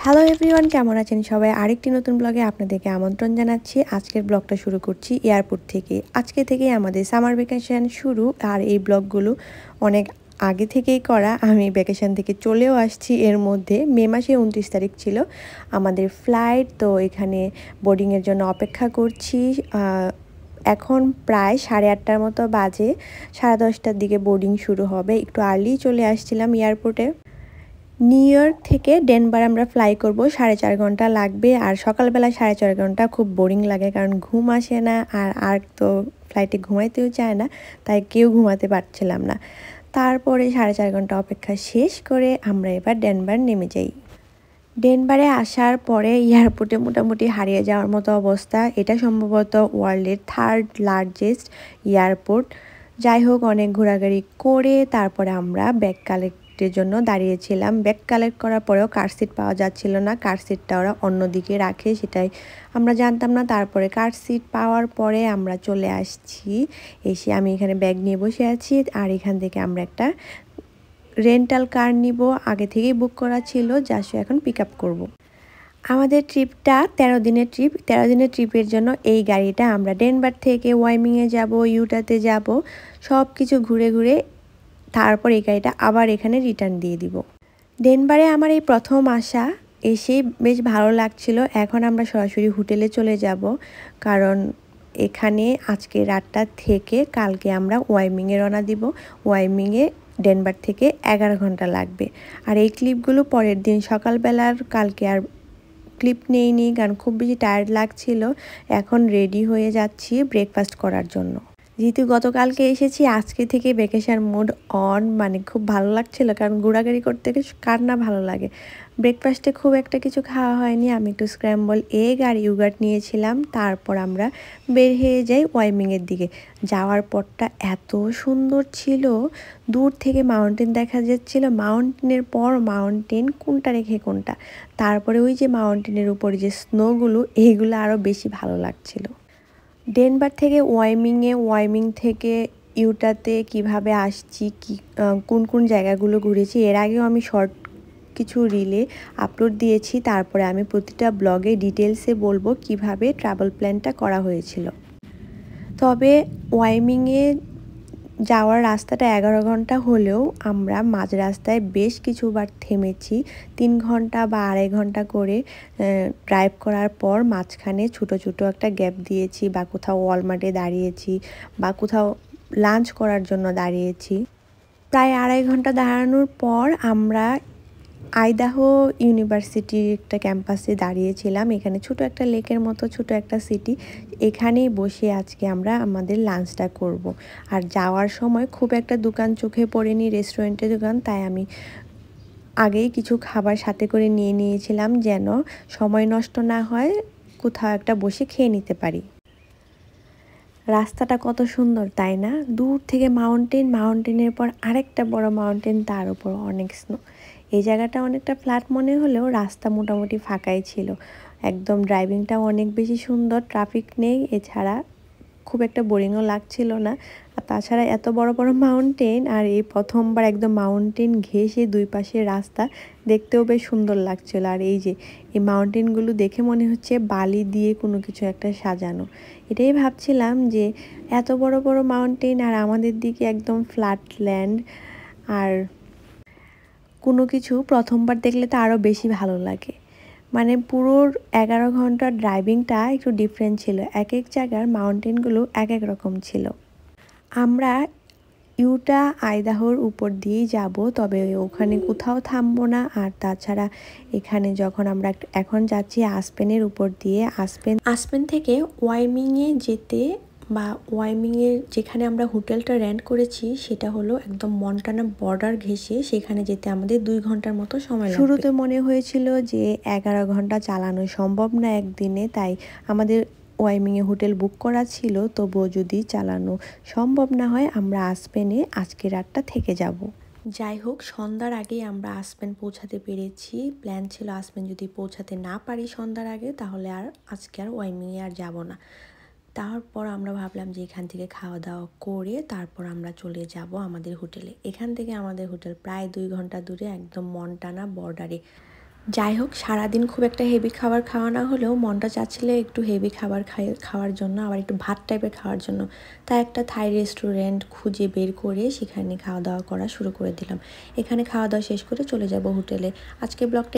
Hello everyone, কেমন আছেন সবাই? আরেকটি নতুন ব্লগে আপনাদেরকে আমন্ত্রণ জানাচ্ছি। আজকের ব্লগটা শুরু করছি এয়ারপোর্ট থেকে। আজকে থেকেই আমাদের সামার ভ্যাকেশন শুরু, আর এই ব্লগগুলো অনেক আগে থেকেই করা। আমি ভ্যাকেশন থেকে চলেও আসছি। এর মধ্যে মে মাসে 29 তারিখ ছিল আমাদের ফ্লাইট, তো এখানে বোর্ডিংয়ের জন্য অপেক্ষা করছি। এখন প্রায় 8:30টার মতো বাজে, 10:30টার দিকে বোর্ডিং শুরু হবে। একটু আর্লি চলে আসছিলাম এয়ারপোর্টে। নিউ ইয়র্ক থেকে ডেনভার আমরা ফ্লাই করব, 4.5 ঘন্টা লাগবে। আর সকালবেলা 4.5 ঘন্টা খুব বোরিং লাগে, কারণ ঘুম আসে না। আর তো ফ্লাইটে ঘুমাইতেও চায় না, তাই কেউ ঘুমাতে পারছিলাম না। তারপরে 4.5 ঘন্টা অপেক্ষা শেষ করে আমরা এবার ডেনভার নেমে যাই। ডেনভারে আসার পরে এয়ারপোর্টে মোটামুটি হারিয়ে যাওয়ার মতো অবস্থা। এটা সম্ভবত ওয়ার্ল্ডের 3rd লার্জেস্ট এয়ারপোর্ট। যাই হোক, অনেক ঘোরাঘুরি করে তারপরে আমরা ব্যাগ কালেক্টের জন্য দাঁড়িয়েছিলাম। ব্যাগ কালেক্ট করার পরেও কার সিট পাওয়া যাচ্ছিল না। কার সিটটা ওরা অন্যদিকে রাখে, সেটাই আমরা জানতাম না। তারপরে কার সিট পাওয়ার পরে আমরা চলে আসছি। এসে আমি এখানে ব্যাগ নিয়ে বসে আছি, আর এখান থেকে আমরা একটা রেন্টাল কার নিব। আগে থেকেই বুক করা ছিল, জাস্ট এখন পিক আপ করবো। আমাদের ট্রিপটা 13 দিনের ট্রিপ। 13 দিনের ট্রিপের জন্য এই গাড়িটা আমরা ডেনভার থেকে ওয়াইমিংয়ে যাব, ইউটাতে যাব, সব কিছু ঘুরে ঘুরে তারপর এই গাড়িটা আবার এখানে রিটার্ন দিয়ে দিব। ডেনভারে আমার এই প্রথম আসা, এসেই বেশ ভালো লাগছিল। এখন আমরা সরাসরি হোটেলে চলে যাব, কারণ এখানে আজকে রাতটা থেকে কালকে আমরা ওয়াইমিংয়ে রওনা দিব। ওয়াইমিংয়ে ডেনভার থেকে 11 ঘন্টা লাগবে। আর এই ক্লিপগুলো পরের দিন সকালবেলার, কালকে আর ক্লিপ নেইনি কারণ খুব বেশি টায়ার্ড লাগছিল। এখন রেডি হয়ে যাচ্ছি ব্রেকফাস্ট করার জন্য। যেহেতু গতকালকে এসেছি, আজকে থেকে ভ্যাকেশন মোড অন। মানে খুব ভালো লাগছিল, কারণ ঘোরাঘুরি করতে কার না ভালো লাগে। ব্রেকফাস্টে খুব একটা কিছু খাওয়া হয়নি। আমি একটু স্ক্র্যাম্বল এগ আর ইয়োগার্ট নিয়েছিলাম। তারপর আমরা বের হয়ে যাই ওয়াইমিংয়ের দিকে। যাওয়ার পরটা এত সুন্দর ছিল, দূর থেকে মাউন্টেন দেখা যাচ্ছিল, মাউন্টেনের পর মাউন্টেন, কোনটা রেখে কোনটা। তারপরে ওই যে মাউন্টেনের উপরে যে স্নোগুলো, এইগুলো আরও বেশি ভালো লাগছিল। ডেনভার থেকে ওয়াইমিংয়ে, ওয়াইমিং থেকে ইউটাতে কিভাবে আসছি, কোন কোন জায়গাগুলো ঘুরেছি, এর আগেও আমি শর্ট কিছু রিলে আপলোড দিয়েছি। তারপরে আমি প্রতিটা ব্লগে ডিটেলসে বলবো কিভাবে ট্রাভেল প্ল্যানটা করা হয়েছিল। তবে ওয়াইমিংয়ে যাওয়ার রাস্তাটা 11 ঘন্টা হলেও আমরা মাঝ রাস্তায় বেশ কিছুবার থেমেছি। 3 ঘন্টা বা 2.5 ঘন্টা করে ড্রাইভ করার পর মাঝখানে ছোটো ছোটো একটা গ্যাপ দিয়েছি, বা কোথাও ওয়ালমার্টে দাঁড়িয়েছি, বা কোথাও লাঞ্চ করার জন্য দাঁড়িয়েছি। প্রায় 2.5 ঘন্টা দাঁড়ানোর পর আমরা আইদাহো ইউনিভার্সিটির একটা ক্যাম্পাসে দাঁড়িয়েছিলাম। এখানে ছোট একটা লেকের মতো ছোট একটা সিটি, এখানেই বসে আজকে আমরা আমাদের লাঞ্চটা করব। আর যাওয়ার সময় খুব একটা দোকান চোখে পড়েনি, রেস্টুরেন্টের দোকান, তাই আমি আগেই কিছু খাবার সাথে করে নিয়ে নিয়েছিলাম, যেন সময় নষ্ট না হয়, কোথাও একটা বসে খেয়ে নিতে পারি। রাস্তাটা কত সুন্দর তাই না? দূর থেকে মাউন্টেন, মাউন্টেনের পর আরেকটা বড় মাউন্টেন, তার উপর অনেক স্নো। এই জায়গাটা অনেকটা ফ্ল্যাট মনে হলেও রাস্তা মোটামুটি ফাঁকাই ছিল। একদম ড্রাইভিংটাও অনেক বেশি সুন্দর, ট্রাফিক নেই, এছাড়া খুব একটা বোরিংও লাগছিল না। আর তাছাড়া এত বড় বড় মাউন্টেন, আর এই প্রথমবার একদম মাউন্টেন ঘেঁষে দুই পাশে রাস্তা, দেখতেও বেশ সুন্দর লাগছিল। আর এই যে এই মাউন্টেনগুলো দেখে মনে হচ্ছে বালি দিয়ে কোনো কিছু একটা সাজানো। এটাই ভাবছিলাম যে এত বড় বড় মাউন্টেন, আর আমাদের দিকে একদম ফ্ল্যাট ল্যান্ড। আর কোনো কিছু প্রথমবার দেখলে তো আরও বেশি ভালো লাগে। মানে পুরো 11 ঘন্টার ড্রাইভিংটা একটু ডিফারেন্ট ছিল। এক এক জায়গার মাউন্টেনগুলো এক এক রকম ছিল। আমরা ইউটা আইদাহোর উপর দিয়েই যাব, তবে ওখানে কোথাও থামবো না। আর তাছাড়া এখানে যখন আমরা এখন যাচ্ছি আসপেনের উপর দিয়ে, আসপেন থেকে ওয়াইমিংয়ে যেতে, বা ওয়াইমিংয়ের যেখানে আমরা হোটেলটা রেন্ট করেছি সেটা হলো একদম মন্টানা বর্ডার ঘেঁষে, সেখানে যেতে আমাদের 2 ঘন্টার মতো সময় লাগবে। শুরুতে মনে হয়েছিল যে 11 ঘন্টা চালানো সম্ভব না একদিনে, তাই আমাদের ওয়াইমিংয়ে হোটেল বুক করা ছিল। তবুও যদি চালানো সম্ভব না হয়, আমরা আসপেনে আজকে রাতটা থেকে যাব। যাই হোক, সন্ধ্যার আগেই আমরা আসপেন পৌঁছাতে পেরেছি। প্ল্যান ছিল আসপেন যদি পৌঁছাতে না পারি সন্ধ্যার আগে, তাহলে আর আজকে আর ওয়াইমিংয়ে আর যাব না। তারপর আমরা ভাবলাম যে এখান থেকে খাওয়া দাওয়া করে তারপর আমরা চলে যাব আমাদের হোটেলে। এখান থেকে আমাদের হোটেল প্রায় 2 ঘন্টা দূরে, একদম মন্টানা বর্ডারে। যাই হোক, সারাদিন খুব একটা হেভি খাবার খাওয়া না হলেও মনটা চাচ্ছিল একটু হেভি খাবার খাওয়ার জন্য, আবার একটু ভাত টাইপের খাওয়ার জন্য। তাই একটা থাই রেস্টুরেন্ট খুঁজে বের করে সেখানে খাওয়া দাওয়া করা শুরু করে দিলাম। এখানে খাওয়া দাওয়া শেষ করে চলে যাব হোটেলে। আজকে ব্লগটা